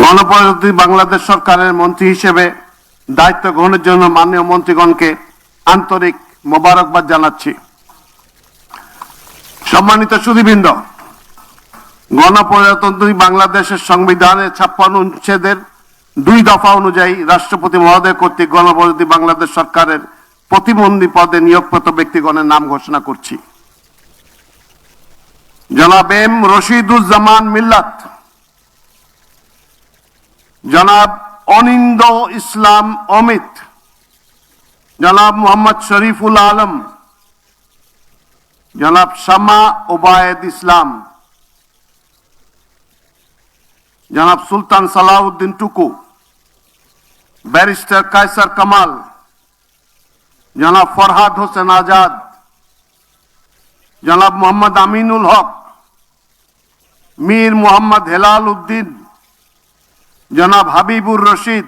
গণপ্রজাতন্ত্রী বাংলাদেশ সরকারের মন্ত্রী হিসেবে দায়িত্ব গ্রহণের জন্য মাননীয় মন্ত্রীগণকে আন্তরিক মোবারকবাদ জানাচ্ছি। সম্মানিত সুধীবৃন্দ, গণপ্রজাতন্ত্রী বাংলাদেশের সংবিধানের 56 অনুচ্ছেদের 2 দফা অনুযায়ী রাষ্ট্রপতি মহোদয় কর্তৃক গণপ্রজাতন্ত্রী বাংলাদেশ সরকারের প্রতিমন্ত্রী পদে নিয়োগপ্রাপ্ত ব্যক্তিগণের নাম ঘোষণা করছি। জনাব এম রশিদুজ্জামান মিল্লাত, জনাব অনিন্দ ইসলাম অমিত, জনাব মোহাম্মদ শরীফুল আলম, জনাব শামা ওবায়দ ইসলাম, জনাব সুলতান সালাউদ্দিন টুকু, ব্যারিস্টার কায়সার কামাল, জনাব ফরহাদ হোসেন আজাদ, জনাব মোহাম্মদ আমিনুল হক, মীর মোহাম্মদ হেলাল উদ্দিন, জনাব হাবিবুর রশিদ,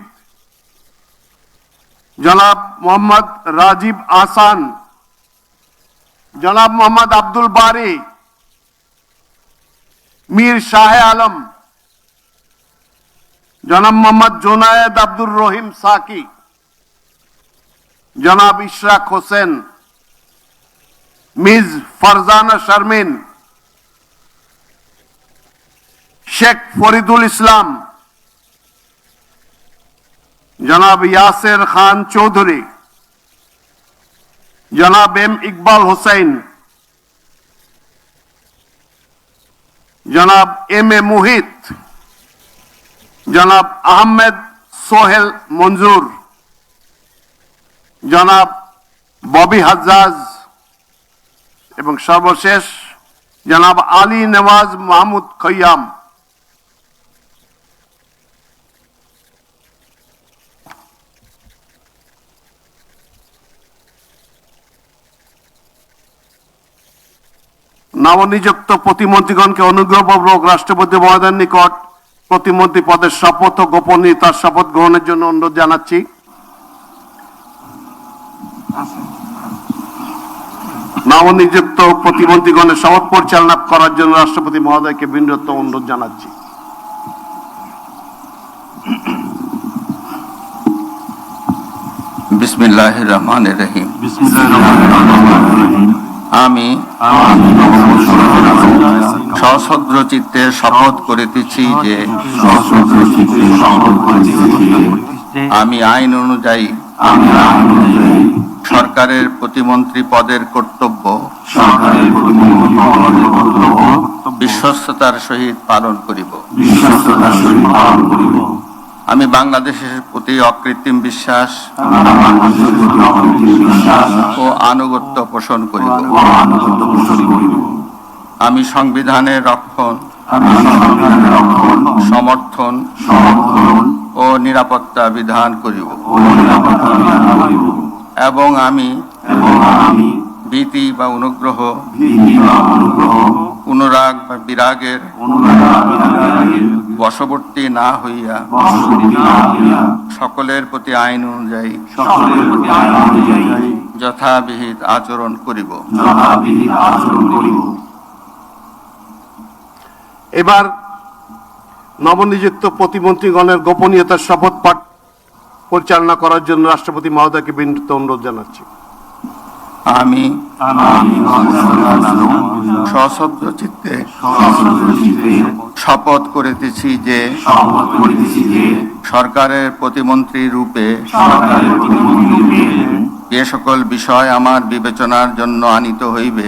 জনাব মোহাম্মদ রাজীব আহসান, জনাব মোহাম্মদ আব্দুল বারি, মীর শাহ আলম, জনাব মোহাম্মদ জোনায়েদ আব্দুর রহিম সাকি, জনাব ইশরাক হোসেন, মিস ফারজানা শারমিন, শেখ ফরিদুল ইসলাম, জনাব ইয়াসের খান চৌধুরী, জনাব এম ইকবাল হোসেন, জনাব এম এ মুহিত, জনাব আহমেদ সোহেল মঞ্জুর, জনাব ববি হাজ্জাজ এবং সর্বশেষ জনাব আলী নওয়াজ মাহমুদ খৈয়াম। নবনিযুক্ত প্রতিমন্ত্রীগণকে অনুগ্রহপূর্বক রাষ্ট্রপতি মহোদয়ের নিকট প্রতিমন্ত্রী পদের শপথ ও গোপনীয়তার শপথ গ্রহণের জন্য অনুরোধ জানাচ্ছি। নবনিযুক্ত প্রতিমন্ত্রীগণের শপথ পরিচালনা করার জন্য রাষ্ট্রপতি মহোদয়কে বিনীত অনুরোধ জানাচ্ছি। বিসমিল্লাহির রহমানির রহিম। আমি সশ্রদ্ধ চিত্তে শপথ করিতেছি যে আমি আইন অনুযায়ী সরকারের প্রতিমন্ত্রী পদের কর্তব্য বিশ্বস্ততার সহিত পালন করিব। আমি বাংলাদেশের প্রতি অকৃত্রিম বিশ্বাস ও আনুগত্য পোষণ করিব। আমি সংবিধানের রক্ষণ, সমর্থন ও নিরাপত্তা বিধান করিব এবং আমি ভীতি বা অনুগ্রহ, অনুরাগ বা বিরাগের বশবর্তী না হইয়া সকলের প্রতি আইন অনুযায়ী যথাবিহিত আচরণ করিব। এবার নবনিযুক্ত প্রতিমন্ত্রীগণের গোপনীয়তার শপথ পাঠ পরিচালনা করার জন্য রাষ্ট্রপতি মহোদয়কে বিনীত অনুরোধ জানাচ্ছি। আমি সশ্রদ্ধ চিত্তে শপথ করিতেছি যে সরকারের প্রতিমন্ত্রী রূপে যে সকল বিষয় আমার বিবেচনার জন্য আনিত হইবে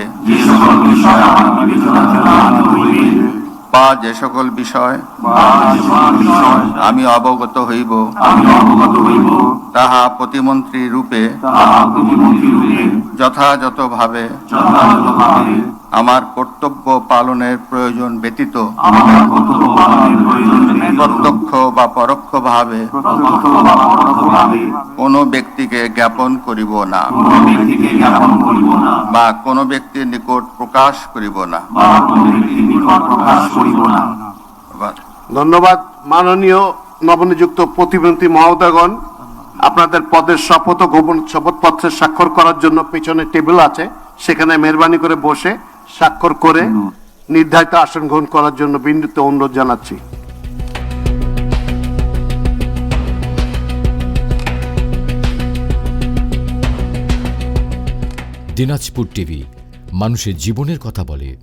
বা যে সকল বিষয় আমি অবগত হইব তাহা প্রতিমন্ত্রী রূপে যথাযথভাবে আমার কর্তব্য পালনের প্রয়োজন ব্যতীত প্রত্যক্ষ বা পরোক্ষভাবে কোনো ব্যক্তিকে জ্ঞাপন করিব না বা কোনো ব্যক্তির নিকট প্রকাশ করিব না। ধন্যবাদ। মাননীয় নবনিযুক্ত প্রতিমন্ত্রী মহোদয়গণ, আপনাদের পদের শপথ ও গোপন শপথপত্রে স্বাক্ষর করার জন্য পিছনে টেবিল আছে, সেখানে মেহরবানি করে বসে স্বাক্ষর করে নির্ধারিত আসন গ্রহণ করার জন্য বিনীত অনুরোধ জানাচ্ছি। দিনাজপুর টিভি, মানুষের জীবনের কথা বলে।